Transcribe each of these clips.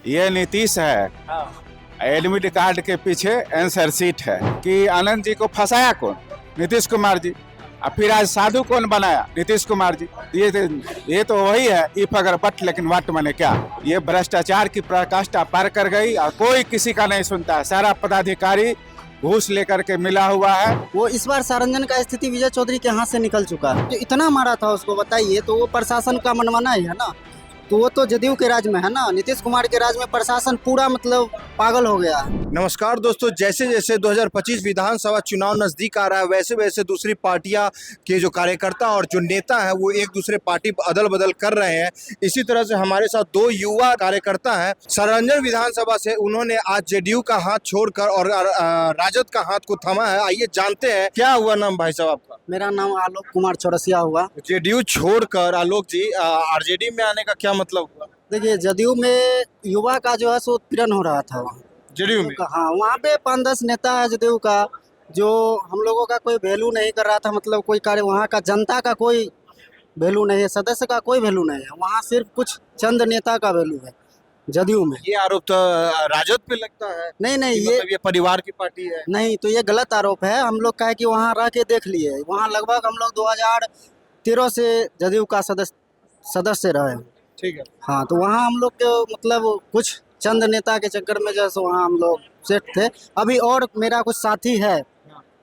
ये नीतीश है। Admit card के पीछे आंसर शीट है कि आनंद जी को फंसाया कौन? नीतीश कुमार जी। और फिर आज साधु कौन बनाया? नीतीश कुमार जी। ये तो वही है, इफ अगर बट लेकिन वट माने क्या। ये भ्रष्टाचार की पराकाष्ठा पार कर गई और कोई किसी का नहीं सुनता है। सारा पदाधिकारी घूस लेकर के मिला हुआ है। वो इस बार सारंजन का स्थिति विजय चौधरी के हाथ से निकल चुका है। जो इतना मारा था उसको बताइए, तो वो प्रशासन का मनमाना ही है ना। तो वो तो जदयू के राज में है ना, नीतीश कुमार के राज में प्रशासन पूरा मतलब पागल हो गया है। नमस्कार दोस्तों, जैसे जैसे 2025 विधानसभा चुनाव नजदीक आ रहा है वैसे वैसे दूसरी पार्टियां के जो कार्यकर्ता और जो नेता हैं वो एक दूसरे पार्टी अदल बदल कर रहे हैं। इसी तरह से हमारे साथ दो युवा कार्यकर्ता हैं। सारंजन विधानसभा से उन्होंने आज जेडीयू का हाथ छोड़कर और राजद का हाथ को थमा है। आइए जानते हैं क्या हुआ। नाम भाई साहब आपका? मेरा नाम आलोक कुमार चौरसिया हुआ। जेडीयू छोड़कर आलोक जी आरजेडी में आने का क्या मतलब हुआ? देखिए, जदयू में युवा का जो है सो उत्पीड़न हो रहा था वहाँ। जेडीयू में? हाँ, वहाँ पे 5-10 नेता है जदयू का, जो हम लोगों का कोई वैल्यू नहीं कर रहा था। मतलब कोई कार्य वहाँ का जनता का कोई वैल्यू नहीं है, सदस्य का कोई वैल्यू नहीं है। वहाँ सिर्फ कुछ चंद नेता का वैल्यू है जदयू में। ये आरोप तो राजद पे लगता है। नहीं नहीं, कि मतलब ये परिवार की पार्टी है। नहीं, तो ये गलत आरोप है। हम लोग का है कि वहाँ रह के देख लिए, वहाँ लगभग हम लोग 2013 से जदयू का सदस्य रहे हैं। ठीक है। हाँ, तो वहाँ हम लोग के मतलब कुछ चंद नेता के चक्कर में जैसे वहाँ हम लोग सेट थे। अभी और मेरा कुछ साथी है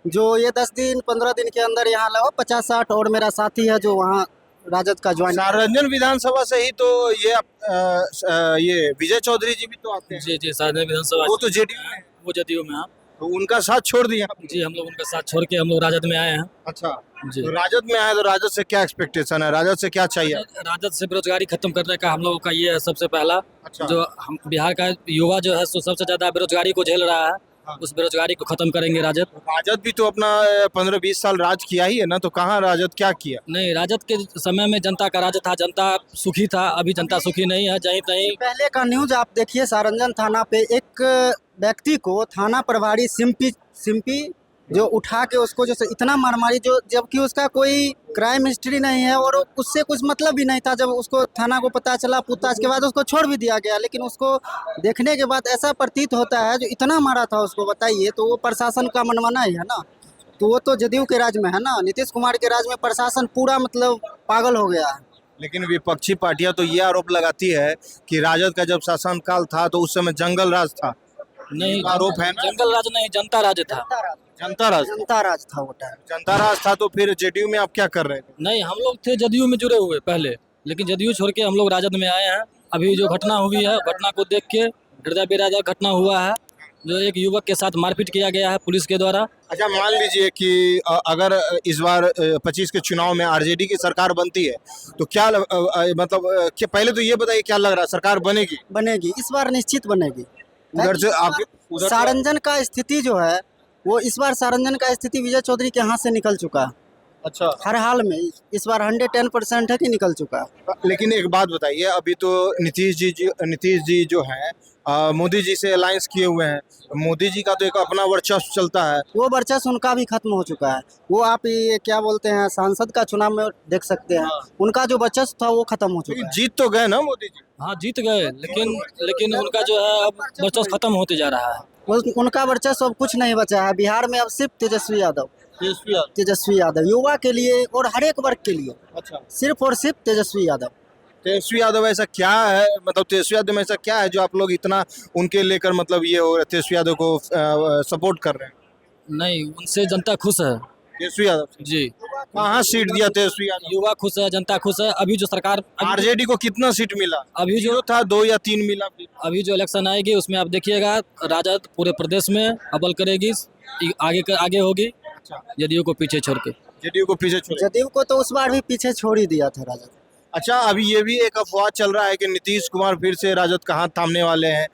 जो ये 10-15 दिन के अंदर यहाँ लगा 50-60 और मेरा साथी है जो वहाँ राजद का ज्वाइन। सारंजन विधानसभा से ही तो ये विजय चौधरी जी भी तो आते हैं। जी साधना विधानसभा वो तो जेडीयू में है। वो जदयू में है। तो उनका साथ छोड़ दिया। जी, हम लोग उनका साथ छोड़ के हम लोग राजद में आए हैं। अच्छा जी, तो राजद में आए तो राजद से क्या एक्सपेक्टेशन है? राजद से क्या चाहिए? राजद से बेरोजगारी खत्म करने का हम लोगों का ये है सबसे पहला। अच्छा। जो हम बिहार का युवा जो है सो सबसे ज्यादा बेरोजगारी को झेल रहा है। हाँ। उस बेरोजगारी को खत्म करेंगे राजद। राजद भी तो अपना 15-20 साल राज किया ही है ना, तो कहाँ राजद क्या किया? नहीं, राजद के समय में जनता का राज था, जनता सुखी था। अभी जनता सुखी नहीं है। जहीं तहीं पहले का न्यूज आप देखिए, सारंजन थाना पे एक व्यक्ति को थाना प्रभारी सिंपी जो उठा के उसको जैसे इतना मारामारी, जो जबकि उसका कोई क्राइम हिस्ट्री नहीं है और उससे कुछ मतलब भी नहीं था। जब उसको थाना को पता चला, पूछताछ के बाद उसको छोड़ भी दिया गया। लेकिन उसको देखने के बाद ऐसा प्रतीत होता है जो इतना मारा था उसको बताइए, तो वो प्रशासन का मनमाना ही है ना। तो वो तो जदयू के राज में है ना, नीतीश कुमार के राज में प्रशासन पूरा मतलब पागल हो गया है। लेकिन विपक्षी पार्टियां तो ये आरोप लगाती है कि राजद का जब शासनकाल था तो उस समय जंगल राज था। नहीं, आरोप है ना? जंगल राज नहीं, जनता राज था। जनता राज। जनता राज था वो टाइम। जनता राज था तो फिर जेडीयू में आप क्या कर रहे थे? नहीं, हम लोग थे जदयू में जुड़े हुए पहले, लेकिन जदयू छोड़ के हम लोग राजद में आए हैं। अभी जो घटना हुई है, घटना को देख के हृदय विदारक घटना हुआ है, जो एक युवक के साथ मारपीट किया गया है पुलिस के द्वारा। अच्छा, मान लीजिए कि अगर इस बार 25 के चुनाव में आरजेडी की सरकार बनती है तो क्या मतलब पहले तो ये बताइए क्या लग रहा है, सरकार बनेगी? बनेगी, इस बार निश्चित बनेगी। उधर से आपके उधर से- सारंजन का स्थिति जो है वो इस बार सारंजन का स्थिति विजय चौधरी के हाथ से निकल चुका है। अच्छा, हर हाल में इस बार 110% है कि निकल चुका है। लेकिन एक बात बताइए, अभी तो नीतीश जी जो है मोदी जी से अलायंस किए हुए हैं। मोदी जी का तो एक अपना वर्चस्व चलता है। वो वर्चस्व उनका भी खत्म हो चुका है। वो आप ये क्या बोलते हैं, सांसद का चुनाव में देख सकते हैं, उनका जो वर्चस्व था वो खत्म हो चुका लेकिन है। जीत तो गए ना मोदी जी। हाँ, जीत गए, लेकिन उनका जो है अब वर्चस्व खत्म होते जा रहा है। उनका वर्चस्व अब कुछ नहीं बचा है बिहार में। अब सिर्फ तेजस्वी यादव युवा के लिए और हर एक वर्ग के लिए, अच्छा, सिर्फ और सिर्फ तेजस्वी यादव। तेजस्वी यादव ऐसा क्या है, मतलब तेजस्वी यादव में ऐसा क्या है जो आप लोग इतना उनके लेकर मतलब ये हो तेजस्वी यादव को सपोर्ट कर रहे हैं? नहीं, उनसे जनता खुश है। तेजस्वी यादव से जी, कहाँ सीट दिया तेजस्वी यादव? युवा खुश है, जनता खुश है। अभी जो सरकार आरजेडी को कितना सीट मिला? अभी जो जो था 2 या 3 मिला। अभी जो इलेक्शन आएगी उसमें आप देखिएगा, राजद पूरे प्रदेश में अव्वल करेगी, आगे होगी, जदयू को पीछे छोड़ के। जेडीयू को पीछे छोड़। जदयू को तो उस बार भी पीछे छोड़ ही दिया था राजद। अच्छा, अभी ये भी एक अफवाह चल रहा है कि नीतीश कुमार फिर से राजद का हाथ थामने वाले हैं।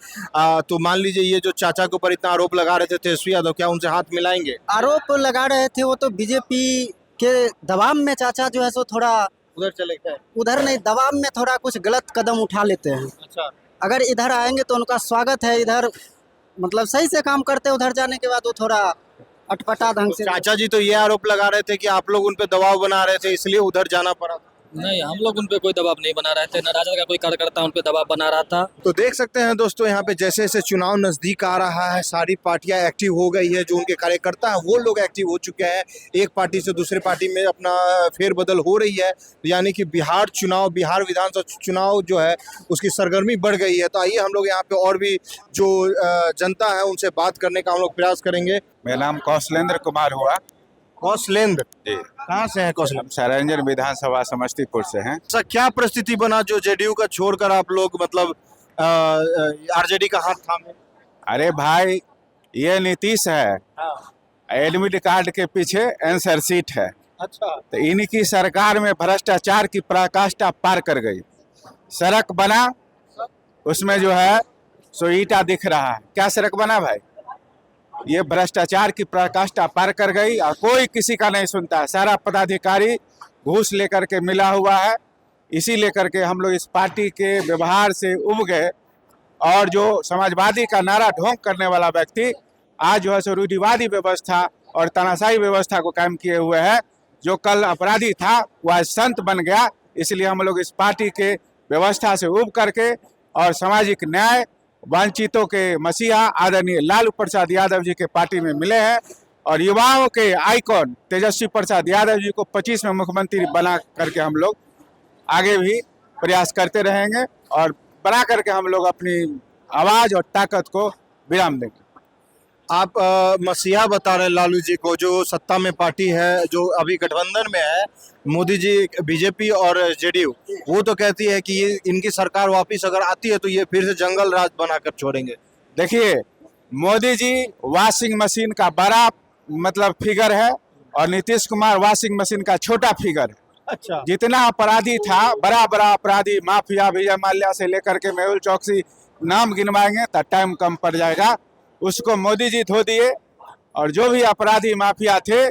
तो मान लीजिए ये जो चाचा के ऊपर इतना आरोप लगा रहे थे तेजस्वी यादव, क्या उनसे हाथ मिलाएंगे? आरोप लगा रहे थे, वो तो बीजेपी के दबाव में चाचा जो है सो थोड़ा उधर चले गए। उधर नहीं, दबाव में थोड़ा कुछ गलत कदम उठा लेते हैं। अच्छा, अगर इधर आएंगे तो उनका स्वागत है। इधर मतलब सही से काम करते, उधर जाने के बाद वो थोड़ा अटपटा ढंग से। चाचा जी तो ये आरोप लगा रहे थे कि आप लोग उन पे दबाव बना रहे थे इसलिए उधर जाना पड़ा था। नहीं, हम लोग उन पे कोई दबाव नहीं बना रहे थे, न राजद का कोई कार्यकर्ता उन पे दबाव बना रहा था। तो देख सकते हैं दोस्तों, यहाँ पे जैसे जैसे चुनाव नजदीक आ रहा है सारी पार्टियां एक्टिव हो गई है। जो उनके कार्यकर्ता हैं वो लोग एक्टिव हो चुके हैं, एक पार्टी से दूसरे पार्टी में अपना फेरबदल हो रही है। यानी कि बिहार विधानसभा चुनाव जो है उसकी सरगर्मी बढ़ गई है। तो आइए हम लोग यहाँ पे और भी जो जनता है उनसे बात करने का हम लोग प्रयास करेंगे। मेरा नाम कौशलेंद्र कुमार हुआ कौशलेंद्र, जी। कहाँ से हैं कौशलेंद्र? हम सरायरंजन विधानसभा समस्तीपुर से हैं। सर, क्या परिस्थिति बना जो जेडीयू का छोड़कर आप लोग मतलब आरजेडी का हाथ थामे? अरे भाई, ये नीतीश है, एडमिट कार्ड के पीछे आंसर सीट है। अच्छा, तो इनकी सरकार में भ्रष्टाचार की पराकाष्ठा पार कर गई। सड़क बना, उसमें जो है सो ईटा दिख रहा है। क्या सड़क बना भाई? ये भ्रष्टाचार की पराकाष्ठा पार कर गई और कोई किसी का नहीं सुनता है। सारा पदाधिकारी घूस लेकर के मिला हुआ है। इसी लेकर के हम लोग इस पार्टी के व्यवहार से उब गए और जो समाजवादी का नारा ढोंग करने वाला व्यक्ति आज जो है सो रूढ़िवादी व्यवस्था और तानाशाही व्यवस्था को कायम किए हुए है। जो कल अपराधी था वह आज संत बन गया। इसलिए हम लोग इस पार्टी के व्यवस्था से उब करके और सामाजिक न्याय, वंचितों के मसीहा आदरणीय लालू प्रसाद यादव जी के पार्टी में मिले हैं और युवाओं के आइकॉन तेजस्वी प्रसाद यादव जी को 25 में मुख्यमंत्री बना करके हम लोग आगे भी प्रयास करते रहेंगे और बना करके हम लोग अपनी आवाज और ताकत को विराम देंगे। आप मसीहा बता रहे लालू जी को, जो सत्ता में पार्टी है जो अभी गठबंधन में है, मोदी जी बीजेपी और जेडीयू, वो तो कहती है कि ये इनकी सरकार वापस अगर आती है तो ये फिर से जंगल राज बनाकर छोड़ेंगे। देखिए, मोदी जी वॉशिंग मशीन का बड़ा मतलब फिगर है और नीतीश कुमार वॉशिंग मशीन का छोटा फिगर है। अच्छा, जितना अपराधी था, बड़ा बड़ा अपराधी, माफिया, विजय माल्या से लेकर के मेहुल चौकसी, नाम गिनवाएंगे तो टाइम कम पड़ जाएगा। उसको मोदी जी धो दिए और जो भी अपराधी माफिया थे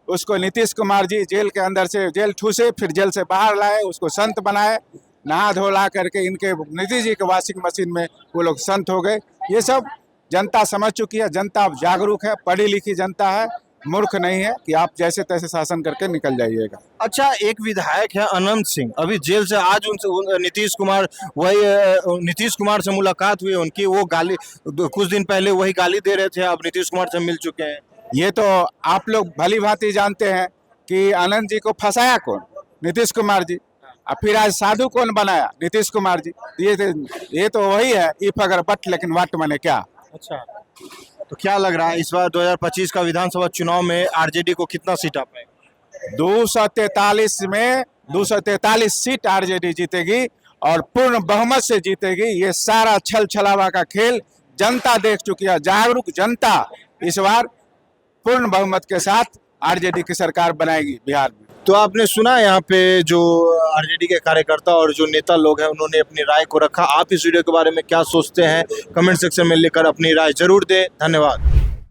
उसको नीतीश कुमार जी जेल के अंदर से जेल ठूसे, फिर जेल से बाहर लाए, उसको संत बनाए, नहा धोला करके इनके नीतीश जी के वॉशिंग मशीन में वो लोग संत हो गए। ये सब जनता समझ चुकी है। जनता अब जागरूक है, पढ़ी लिखी जनता है, मूर्ख नहीं है कि आप जैसे तैसे शासन करके निकल जाइएगा। अच्छा, एक विधायक है अनंत सिंह, अभी जेल से आज उनसे नीतीश कुमार से मुलाकात हुई उनकी, वो गाली कुछ दिन पहले वही गाली दे रहे थे, अब नीतीश कुमार से मिल चुके हैं। ये तो आप लोग भली भांति जानते हैं कि आनंद जी को फंसाया कौन? नीतीश कुमार जी। और फिर आज साधु कौन बनाया? नीतीश कुमार जी। ये तो वही है, इफ अगर बट लेकिन वाट माने क्या। अच्छा, तो क्या लग रहा है इस बार 2025 का विधानसभा चुनाव में आरजेडी को कितना सीट आ पाएगा? 243 में 243 सीट आरजेडी जीतेगी और पूर्ण बहुमत से जीतेगी। ये सारा छल छलावा का खेल जनता देख चुकी है। जागरूक जनता इस बार पूर्ण बहुमत के साथ आरजेडी की सरकार बनाएगी बिहार में। तो आपने सुना यहाँ पे जो आरजेडी के कार्यकर्ता और जो नेता लोग हैं उन्होंने अपनी राय को रखा। आप इस वीडियो के बारे में क्या सोचते हैं कमेंट सेक्शन में लिखकर अपनी राय जरूर दें। धन्यवाद।